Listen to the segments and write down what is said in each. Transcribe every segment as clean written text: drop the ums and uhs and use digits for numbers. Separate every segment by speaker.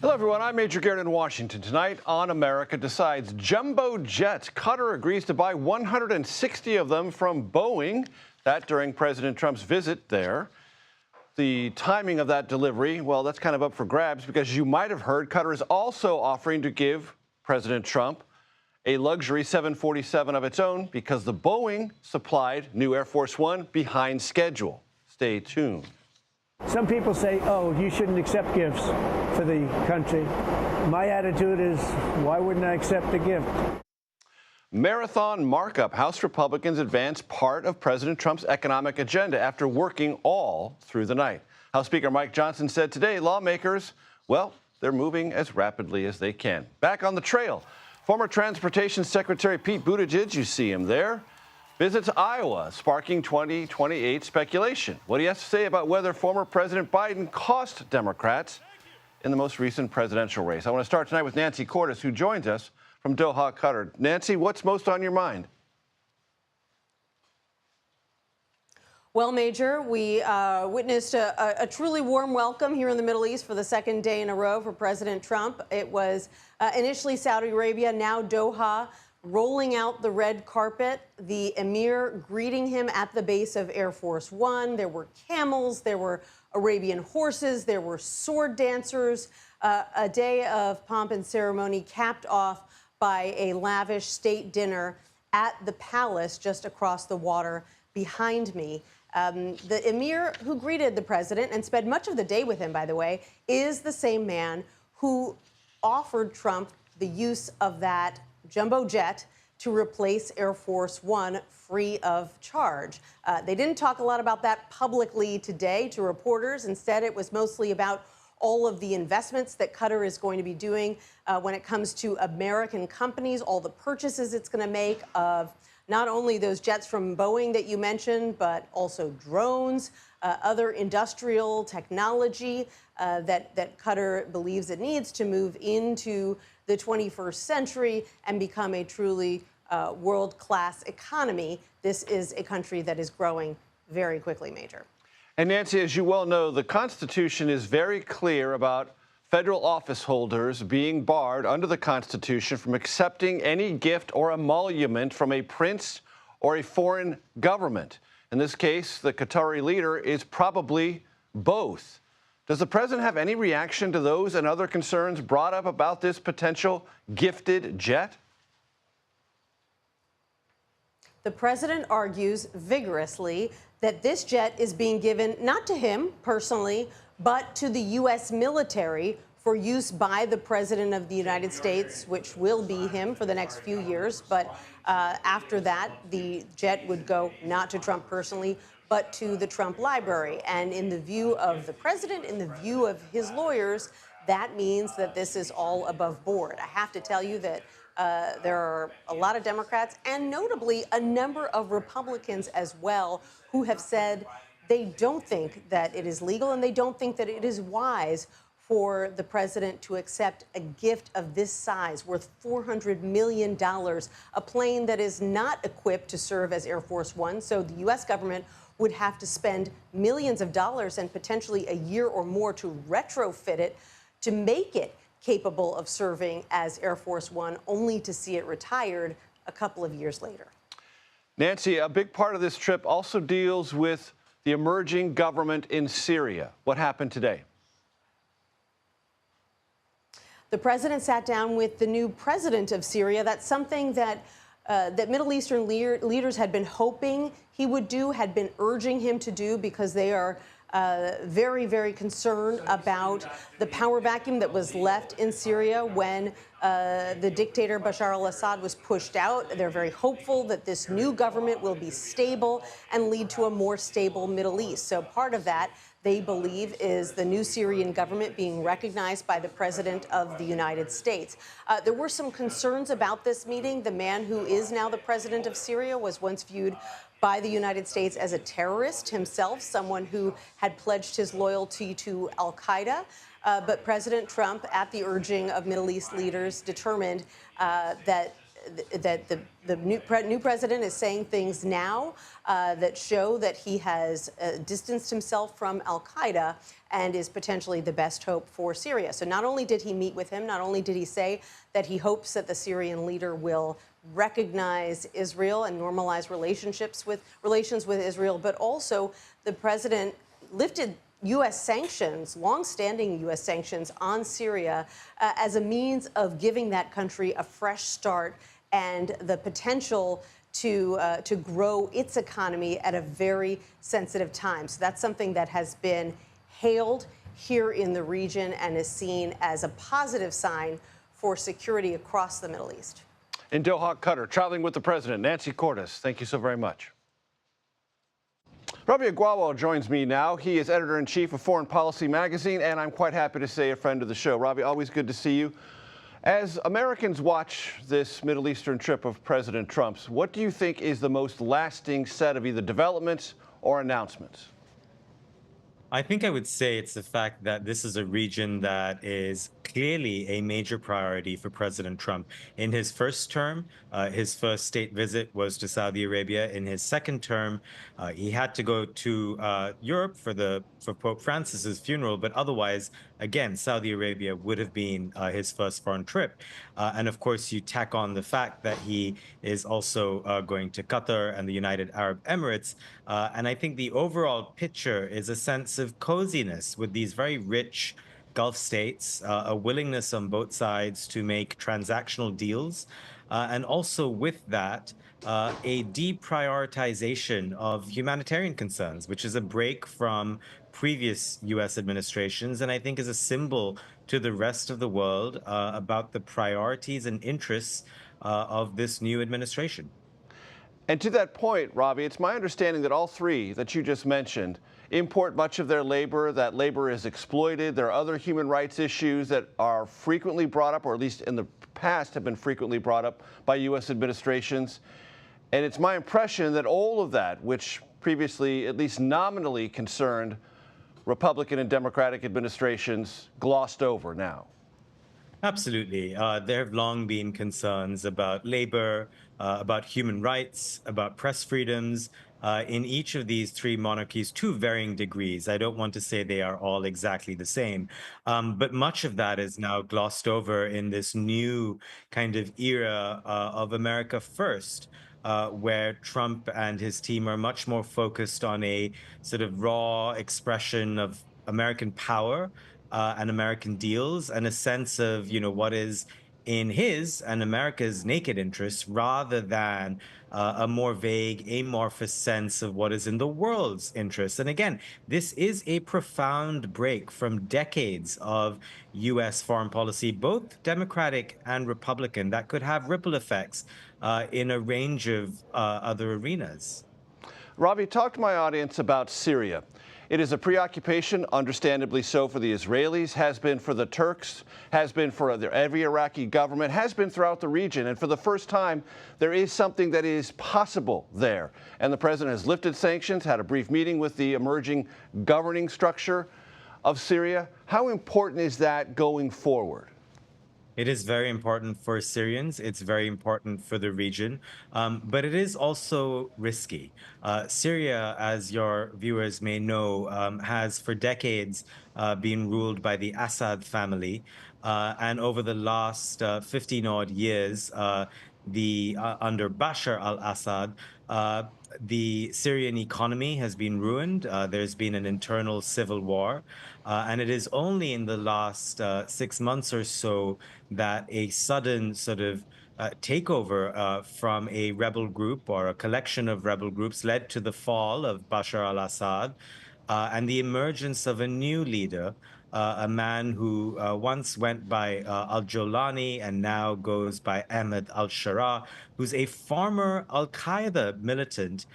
Speaker 1: Hello, everyone. I'm Major Garrett in Washington. Tonight on America Decides, jumbo jets. Qatar agrees to buy 160 of them from Boeing. That during President Trump's visit there. The timing of that delivery, well, that's kind of up for grabs because you might have heard Qatar is also offering to give President Trump a luxury 747 of its own because the Boeing supplied new Air Force One behind schedule. Stay tuned.
Speaker 2: Some people say, oh, you shouldn't accept gifts for the country. My attitude is, why wouldn't I accept a gift?
Speaker 1: Marathon markup. House Republicans advanced part of President Trump's economic agenda after working all through the night. House Speaker Mike Johnson said today lawmakers, well, they're moving as rapidly as they can. Back on the trail, former Transportation Secretary Pete Buttigieg, you see him there, visits Iowa, sparking 2028 speculation. What he has to say about whether former President Biden cost Democrats in the most recent presidential race. I want to start tonight with Nancy Cordis, who joins us from Doha, Qatar. Nancy, what's most on your mind?
Speaker 3: Well, Major, we witnessed a truly warm welcome here in the Middle East for the second day in a row for President Trump. It was initially Saudi Arabia, now Doha, rolling out the red carpet, the emir greeting him at the base of Air Force One. There were camels, there were Arabian horses, there were sword dancers. A day of pomp and ceremony capped off by a lavish state dinner at the palace just across the water behind me. The emir who greeted the president and spent much of the day with him, by the way, is the same man who offered Trump the use of that jumbo jet to replace Air Force One free of charge. They didn't talk a lot about that publicly today to reporters. Instead, it was mostly about all of the investments that Qatar is going to be doing when it comes to American companies, all the purchases it's going to make of not only those jets from Boeing that you mentioned, but also drones, other industrial technology that Qatar believes it needs to move into the 21st century and become a truly world-class economy. This is a country that is growing very quickly, Major.
Speaker 1: And Nancy, as you well know, the Constitution is very clear about federal office holders being barred under the Constitution from accepting any gift or emolument from a prince or a foreign government. In this case, the Qatari leader is probably both. Does the president have any reaction to those and other concerns brought up about this potential gifted jet?
Speaker 3: The president argues vigorously that this jet is being given not to him personally, but to the U.S. military for use by the President of the United States, which will be him for the next few years. But after that, the jet would go not to Trump personally, but to the Trump Library. And in the view of the president, in the view of his lawyers, that means that this is all above board. I have to tell you that there are a lot of Democrats and notably a number of Republicans as well who have said they don't think that it is legal and they don't think that it is wise for the president to accept a gift of this size worth $400 million, a plane that is not equipped to serve as Air Force One. So the U.S. government would have to spend millions of dollars and potentially a year or more to retrofit it to make it capable of serving as Air Force One, only to see it retired a couple of years later.
Speaker 1: Nancy, a big part of this trip also deals with the emerging government in Syria. What happened today?
Speaker 3: The president sat down with the new president of Syria. That's something that Middle Eastern leaders had been hoping he would do, had been urging him to do, because they are very, very concerned about the power vacuum that was left in Syria when the dictator Bashar al-Assad was pushed out. They're very hopeful that this new government will be stable and lead to a more stable Middle East. So part of that, they believe, is the new Syrian government being recognized by the president of the United States. There were some concerns about this meeting. The man who is now the president of Syria was once viewed by the United States as a terrorist himself, someone who had pledged his loyalty to al-Qaeda. But President Trump, at the urging of Middle East leaders, determined that that the new president is saying things now that show that he has distanced himself from al-Qaeda and is potentially the best hope for Syria. So not only did he meet with him, not only did he say that he hopes that the Syrian leader will recognize Israel and normalize relations with Israel, but also the president lifted U.S. sanctions, longstanding U.S. sanctions on Syria as a means of giving that country a fresh start and the potential to grow its economy at a very sensitive time. So that's something that has been hailed here in the region and is seen as a positive sign for security across the Middle East.
Speaker 1: In Doha, Qatar, traveling with the president, Nancy Cordis, thank you so very much. Ravi Agrawal joins me now. He is editor-in-chief of Foreign Policy magazine, and I'm quite happy to say a friend of the show. Ravi, always good to see you. As Americans watch this Middle Eastern trip of President Trump's, what do you think is the most lasting set of either developments or announcements?
Speaker 4: I think I would say it's the fact that this is a region that is clearly a major priority for President Trump. In his first term, his first state visit was to Saudi Arabia. In his second term, he had to go to Europe for Pope Francis's funeral, but otherwise, again, Saudi Arabia would have been his first foreign trip. And of course, you tack on the fact that he is also going to Qatar and the United Arab Emirates. And I think the overall picture is a sense of coziness with these very rich Gulf states, a willingness on both sides to make transactional deals, and also with that, a deprioritization of humanitarian concerns, which is a break from previous U.S. administrations, and I think is a symbol to the rest of the world about the priorities and interests of this new administration.
Speaker 1: And to that point, Robbie, it's my understanding that all three that you just mentioned import much of their labor. That labor is exploited. There are other human rights issues that are frequently brought up, or at least in the past have been frequently brought up by U.S. administrations. And it's my impression that all of that, which previously at least nominally concerned Republican and Democratic administrations, glossed over now.
Speaker 4: Absolutely. There have long been concerns about labor, about human rights, about press freedoms in each of these three monarchies to varying degrees. I don't want to say they are all exactly the same, but much of that is now glossed over in this new kind of era of America First. Where Trump and his team are much more focused on a sort of raw expression of American power and American deals and a sense of, what is in his and America's naked interests rather than a more vague, amorphous sense of what is in the world's interests. And again, this is a profound break from decades of U.S. foreign policy, both Democratic and Republican, that could have ripple effects in a range of other arenas.
Speaker 1: Ravi, talk to my audience about Syria. It is a preoccupation, understandably so, for the Israelis, has been for the Turks, has been for every Iraqi government, has been throughout the region. And for the first time, there is something that is possible there. And the president has lifted sanctions, had a brief meeting with the emerging governing structure of Syria. How important is that going forward?
Speaker 4: It is very important for Syrians. It's very important for the region, but it is also risky. Syria, as your viewers may know, has for decades been ruled by the Assad family. And over the last 15-odd years, under Bashar al-Assad, the Syrian economy has been ruined. There's been an internal civil war. And it is only in the last 6 months or so that a sudden sort of takeover from a rebel group or a collection of rebel groups led to the fall of Bashar al-Assad and the emergence of a new leader, a man who once went by al-Jolani and now goes by Ahmed al-Sharaa, who's a former al-Qaeda militant,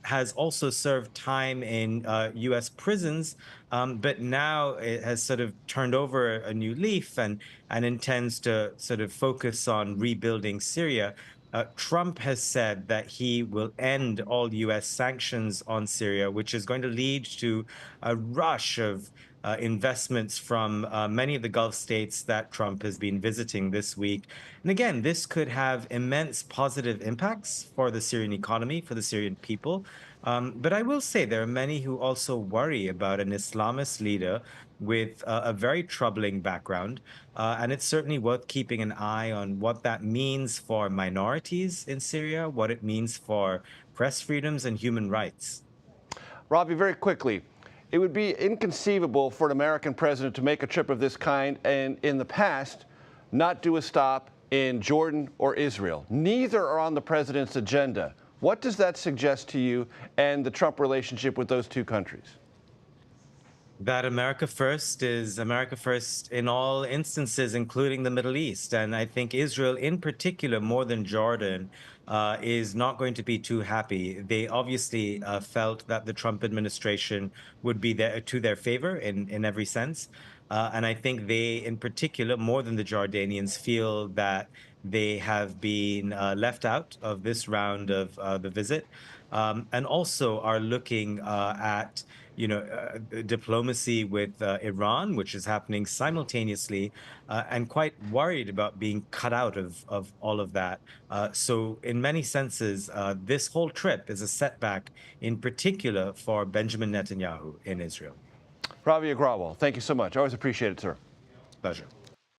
Speaker 4: has also served time in U.S. prisons, but now it has sort of turned over a new leaf and intends to sort of focus on rebuilding Syria. Trump has said that he will end all U.S. sanctions on Syria, which is going to lead to a rush of investments from many of the Gulf states that Trump has been visiting this week. And again, this could have immense positive impacts for the Syrian economy, for the Syrian people. But I will say there are many who also worry about an Islamist leader with a very troubling background. And it's certainly worth keeping an eye on what that means for minorities in Syria, what it means for press freedoms and human rights.
Speaker 1: Ravi, very quickly, it would be inconceivable for an American president to make a trip of this kind and in the past not do a stop in Jordan or Israel. Neither are on the president's agenda. What does that suggest to you and the Trump relationship with those two countries?
Speaker 4: That America first is America first in all instances, including the Middle East. And I think Israel, in particular, more than Jordan, is not going to be too happy. They obviously felt that the Trump administration would be there to their favor in every sense. And I think they, in particular, more than the Jordanians, feel that they have been left out of this round of the visit, and also are looking at diplomacy with Iran, which is happening simultaneously, and quite worried about being cut out of all of that. So in many senses, this whole trip is a setback, in particular for Benjamin Netanyahu in Israel.
Speaker 1: Ravi Agrawal, thank you so much. Always appreciate it, sir.
Speaker 4: Pleasure.